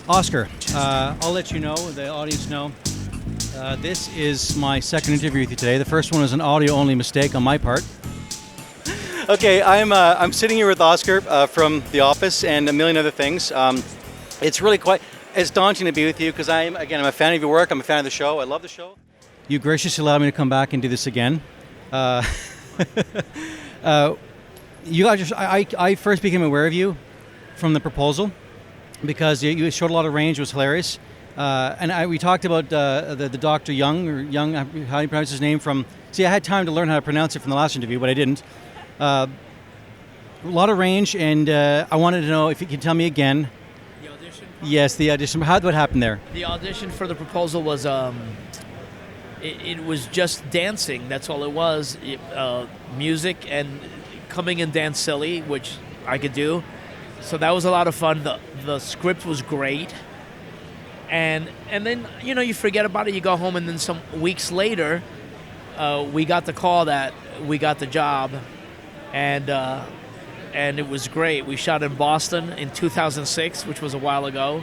Oscar, I'll let you know, the audience know, this is my second interview with you today. The first one was an audio-only mistake on my part. Okay, I'm sitting here with Oscar from The Office and a million other things. It's really it's daunting to be with you because I'm a fan of your work. I'm a fan of the show. I love the show. You graciously allowed me to come back and do this again. I first became aware of you from the proposal, because you showed a lot of range. It was hilarious. We talked about the Dr. Young, how do you pronounce his name from... See, I had time to learn how to pronounce it from the last interview, but I didn't. A lot of range, and I wanted to know if you can tell me again. The audition? Yes, the audition. What happened there? The audition for the proposal was... It was just dancing. That's all it was. Music and coming and dance silly, which I could do. So that was a lot of fun. The script was great, and then you forget about it. You go home, and then some weeks later, we got the call that we got the job, and it was great. We shot in Boston in 2006, which was a while ago,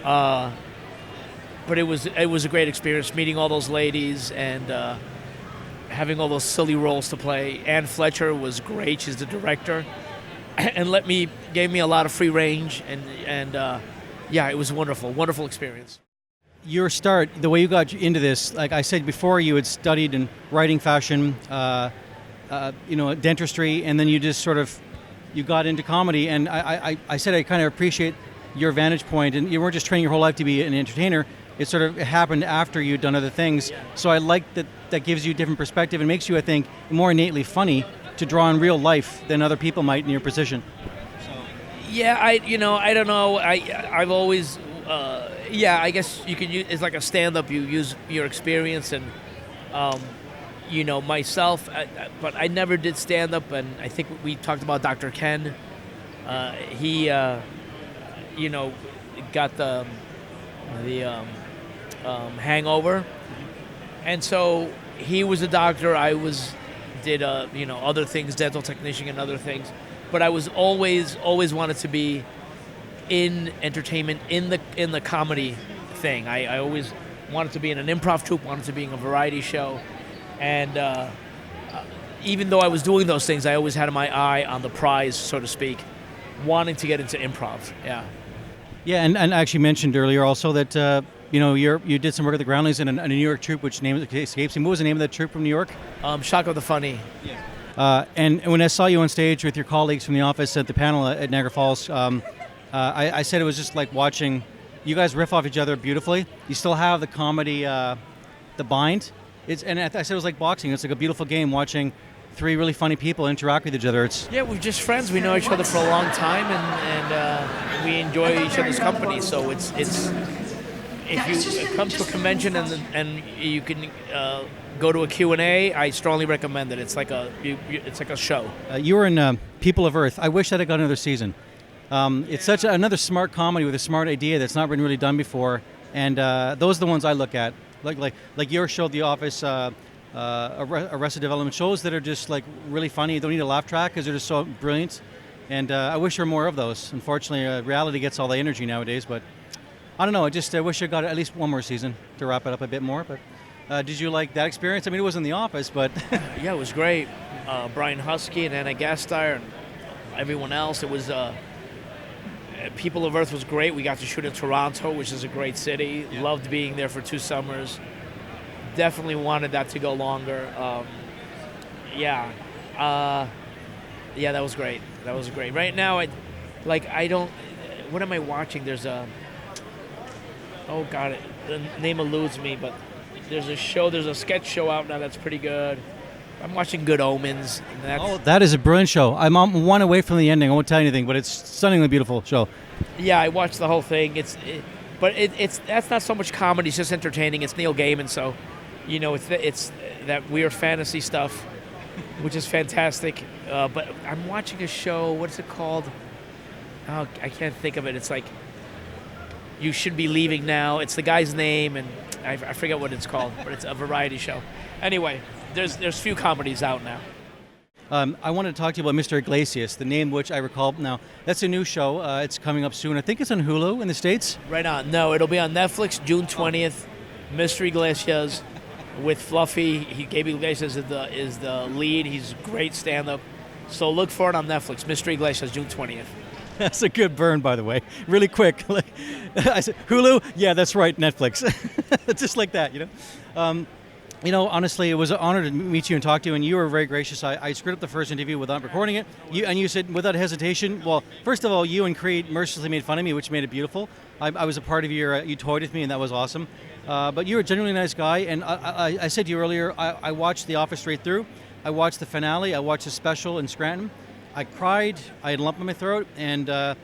but it was a great experience meeting all those ladies and having all those silly roles to play. Ann Fletcher was great. She's the director. And gave me a lot of free range, and it was wonderful experience. Your start, the way you got into this, like I said before, you had studied in writing, fashion, dentistry, and then you just you got into comedy. And I said I kind of appreciate your vantage point, and you weren't just training your whole life to be an entertainer. It happened after you'd done other things. Yeah. So I like that gives you a different perspective and makes you, I think, more innately funny to draw in real life than other people might in your position. Yeah, I don't know. I've always, I guess you can use, it's like a stand-up. You use your experience and, myself. But I never did stand-up, and I think we talked about Dr. Ken. He, got the hangover, and so he was a doctor. I did other things, dental technician and other things, but I was always wanted to be in entertainment, in the comedy thing. I always wanted to be in an improv troupe, wanted to be in a variety show, and even though I was doing those things, I always had my eye on the prize, so to speak, wanting to get into improv. Yeah, and I actually mentioned earlier also that you did some work at the Groundlings in a New York troupe, which name escapes me. What was the name of that troupe from New York? Shock of the Funny. Yeah. And when I saw you on stage with your colleagues from the office at the panel at Niagara Falls, I said it was just like watching you guys riff off each other beautifully. You still have the comedy, the bind. I said it was like boxing. It's like a beautiful game watching three really funny people interact with each other. We're just friends. We know each other for a long time, and we enjoy each other's company. So it's if you come to a convention and you can go to a Q&A, I strongly recommend it. It's like a show. You were in People of Earth. I wish that had got another season. It's such another smart comedy with a smart idea that's not been really done before, and those are the ones I look at. Like your show, The Office, Arrested Development, shows that are just like really funny. You don't need a laugh track because they're just so brilliant. And I wish there were more of those. Unfortunately, reality gets all the energy nowadays. But I don't know. I wish I got at least one more season to wrap it up a bit more. But did you like that experience? I mean, it wasn't The Office, but yeah, it was great. Brian Husky and Anna Gasteyer and everyone else. It was. People of Earth was great. We got to shoot in Toronto, which is a great city. Yeah. Loved being there for 2 summers. Definitely wanted that to go longer. That was great. That was great. Right now, what am I watching? There's the name eludes me, but there's a sketch show out now that's pretty good. I'm watching Good Omens. That is a brilliant show. I'm one away from the ending. I won't tell you anything, but it's a stunningly beautiful show. Yeah, I watched the whole thing. That's not so much comedy. It's just entertaining. It's Neil Gaiman, so it's that weird fantasy stuff, which is fantastic. But I'm watching a show. What's it called? Oh, I can't think of it. It's like You Should Be Leaving Now. It's the guy's name, and I forget what it's called, but it's a variety show. Anyway. there's few comedies out now. I wanted to talk to you about Mr. Iglesias, the name which I recall now. That's a new show. It's coming up soon. I think it's on Hulu in the States. Right on. No, it'll be on Netflix June 20th. Mr. Iglesias with Fluffy. Gabe Iglesias is the lead. He's a great stand-up. So look for it on Netflix. Mr. Iglesias, June 20th. That's a good burn, by the way. Really quick. I said, Hulu? Yeah, that's right, Netflix. Just like that, Honestly, it was an honor to meet you and talk to you, and you were very gracious. I screwed up the first interview without recording it. You said without hesitation. Well, first of all, you and Creed mercilessly made fun of me, which made it beautiful. I was a part of you toyed with me, and that was awesome. But you're a genuinely nice guy, and I said to you earlier, I watched The Office straight through. I watched the finale. I watched the special in Scranton. I cried. I had a lump in my throat, and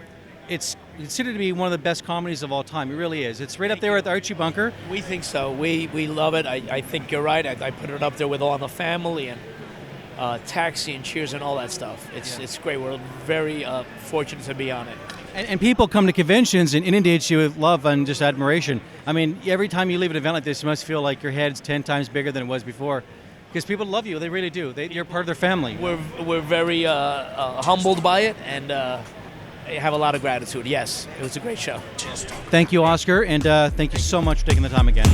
it's considered to be one of the best comedies of all time. It really is. It's right up there with Archie Bunker. We think so. We love it. I think you're right. I put it up there with All in the Family and Taxi and Cheers and all that stuff. It's great. We're very fortunate to be on it. And people come to conventions and inundate you with love and just admiration. I mean, every time you leave an event like this, you must feel like your head's 10 times bigger than it was before. Because people love you. They really do. You're part of their family. We're very humbled by it, and have a lot of gratitude. Yes, it was a great show. Thank you, Oscar, and thank you so much for taking the time again.